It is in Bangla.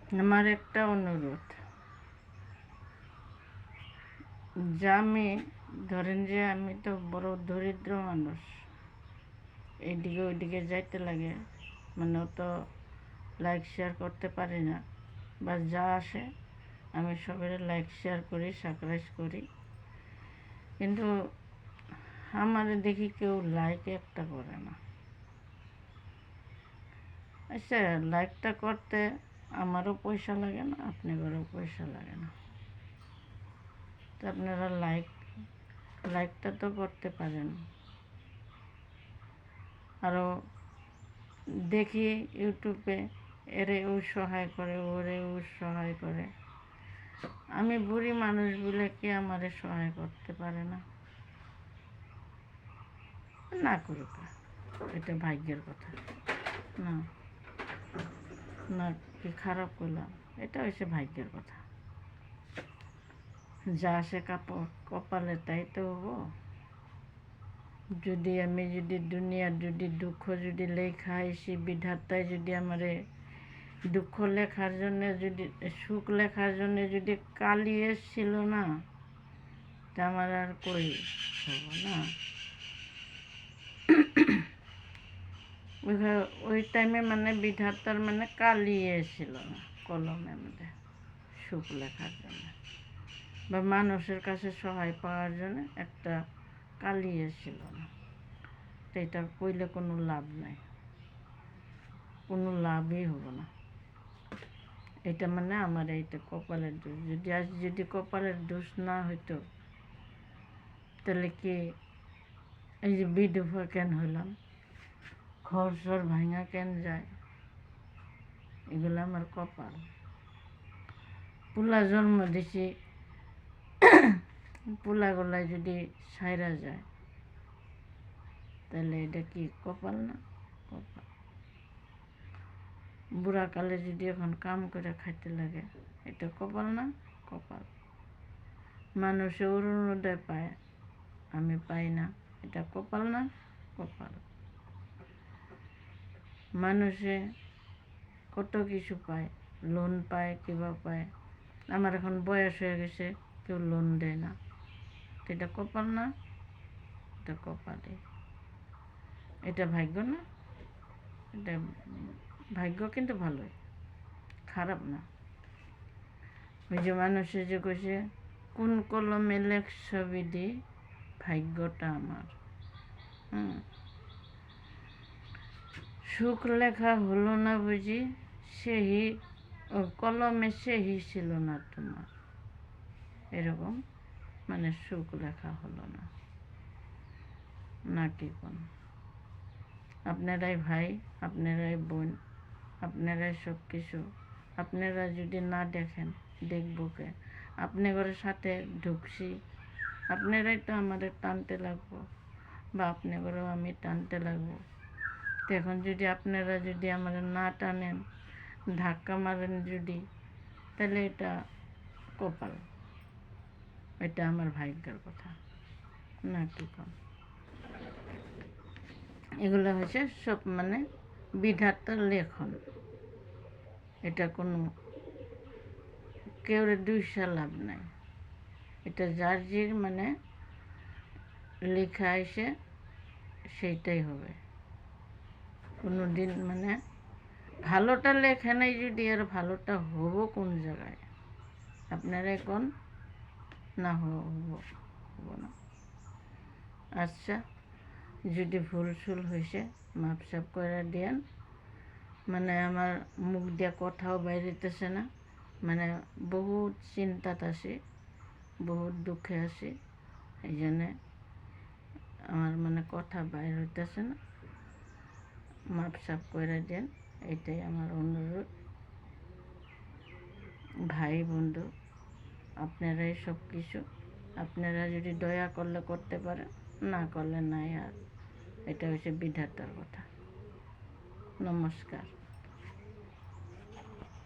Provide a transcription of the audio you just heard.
আমার একটা অনুরোধ, যে আমি ধরেন যে আমি তো বড় দরিদ্র মানুষ, এইদিকে ওইদিকে যাইতে লাগে, মানে অত লাইক শেয়ার করতে পারি না, বা যা আসে আমি সবের লাইক শেয়ার করি, সাবস্ক্রাইব করি, কিন্তু আমার দেখি কেউ লাইক একটা করে না। আচ্ছা, লাইকটা করতে আমারও পয়সা লাগে না, আপনাদেরও পয়সা লাগে না, তো আপনারা লাইকটা তো করতে পারেন। আরও দেখি ইউটিউবে এরে ও সহায় করে, ওরে ও সহায় করে, আমি বুড়ি মানুষ বলে কি আমারে সহায় করতে পারে না? না করুক, এটা ভাগ্যের কথা। না না, কি খারাপ করলাম? এটা হচ্ছে ভাগ্যের কথা, যা সে কপালে তাই তো হবো। যদি আমি দুনিয়ার দুঃখ লেখা এসে বিধাতায় যদি আমারে দুঃখ লেখার জন্য, সুখ লেখার জন্য কালি এসছিল না, তা আমার আর কই হবো না। ওই টাইমে বিধাতার কালি এসেছিল না কলমে আমাদের সুখ লেখার জন্য, বা মানুষের কাছে সহায় পাওয়ার জন্য একটা কালি এসেছিল না। তো এটা কইলে কোনো লাভ নাই, কোনো লাভই হবো না। এটা আমার এইটা কপালের দোষ। যদি কপালের দোষ না হইতো, তাহলে কি এই যে বিধবা কেন হইলাম, ঘর সর ভাঙা কেন যায়? এগুলো আমার কপাল। পোলা জন্ম দিছি, পোলাগুলাই যদি সাইরা যায়, তাহলে এটা কি কপাল না? কপাল। বুড়াকালে যদি এখন কাম করে খাইতে লাগে, এটা কপাল না? কপাল। মানুষে অরুণোদয় পায়, আমি পাই না, এটা কপাল না? কপাল। মানুষে কত কিছু পায়, লোন পায়, কিবা পায়। আমার এখন বয়স হয়ে গেছে, কেউ লোন দেয় না, এটা কপাল না? এটা কপালে। এটা ভাগ্য না? এটা ভাগ্য কিন্তু ভালোই, খারাপ না। ওই যে মানুষে যে কইছে, কোন কলমে লেখছ বিধি, ভাগ্যটা আমার। সুখ লেখা হলো না বুঝি, সেই কলমে সেই ছিল না তোমার, এরকম সুখ লেখা হলো না, নাকি কোন? আপনারাই ভাই, আপনারাই বোন, আপনারাই সব কিছু। আপনারা যদি না দেখেন, দেখবো কে? আপনাদের সাথে ঢুকছি, আপনারাই তো আমাদের টানতে লাগবো, বা আপনাদেরও আমি টানতে লাগবো। তো এখন যদি আপনারা আমাদের না টানেন, ধাক্কা মারেন তাহলে এটা কপাল, এটা আমার ভাগ্যের কথা, না কি কম? এগুলো হচ্ছে সব বিধাতার লেখন। এটা কোনো কেউ দুইশা লাভ নাই। এটা যার জির লেখা এসে সেইটাই হবে। কোনো দিন ভালোটা লেখা নাই, যদি আর ভালোটা হবো কোন জায়গায়? আপনারা এখন না হবো না। আচ্ছা, যদি ভুল হয়েছে মাপসাপ করে দিয়েন। আমার মুখ দিয়ে কথাও বাইরেতেছে না, বহুত চিন্তাত আছি, বহুত দুঃখে আছি, এই জন্যে আমার কথা বাইর হইতেছে না, মাপসাপ করে দেন, এটাই আমার অনুরোধ। ভাই বন্ধু, আপনারাই সব কিছু। আপনারা যদি দয়া করলে করতে পারেন, না করলে নাই। আর এটা হচ্ছে বিধাতার কথা। নমস্কার।